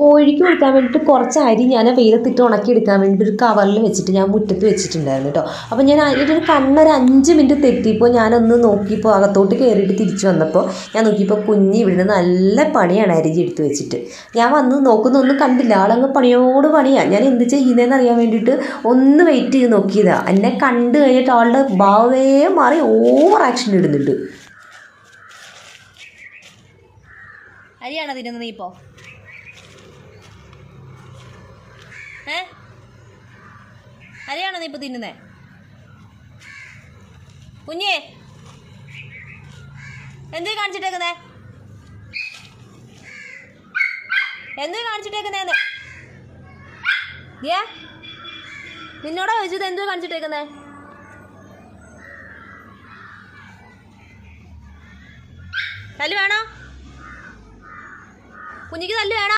കോഴിക്ക് കൊടുക്കാൻ വേണ്ടിയിട്ട് കുറച്ച് അരി ഞാൻ വെയിലത്തിട്ട് ഉണക്കി എടുക്കാൻ വേണ്ടിയിട്ട് ഒരു കവറിൽ വെച്ചിട്ട് ഞാൻ മുറ്റത്ത് വെച്ചിട്ടുണ്ടായിരുന്നു കേട്ടോ. അപ്പോൾ ഞാൻ അതിലൊരു കണ്ണൊരു 5 മിനിറ്റ് തെറ്റിയപ്പോൾ ഞാനൊന്ന് നോക്കിയപ്പോൾ അകത്തോട്ട് കയറിയിട്ട് തിരിച്ചു വന്നപ്പോൾ ഞാൻ നോക്കിയപ്പോൾ കുഞ്ഞ് ഇവിടുന്ന് നല്ല പണിയാണ് അരി എടുത്ത് വെച്ചിട്ട്. ഞാൻ വന്ന് നോക്കുന്നൊന്നും കണ്ടില്ല, ആളങ്ങ് പണിയോട് പണിയാണ്. ഞാൻ എന്ത് ചെയ്യുന്നതെന്ന് അറിയാൻ വേണ്ടിയിട്ട് ഒന്ന് വെയിറ്റ് ചെയ്ത് നോക്കിയതാണ്. എന്നെ കണ്ടു കഴിഞ്ഞിട്ട് ആളുടെ ഭാവേ മാറി ഓവർ ആക്ഷൻ ഇടുന്നുണ്ട്. അരിയാണോ തിന്നുന്നത് നീ ഇപ്പോൾ? അരിയാണോ നീ ഇപ്പോൾ തിന്നുന്നേ? കുഞ്ഞേ, എന്തേ കാണിച്ചിട്ടേക്കുന്നേ? എന്തേ കാണിച്ചിട്ടേക്കുന്നേ? നിന്നോടാ ചോദിച്ചത് എന്തോ കാണിച്ചിട്ടേക്കുന്നേ? തല്ല് വേണോ? കുഞ്ഞിക്ക് തല്ല് വേണോ?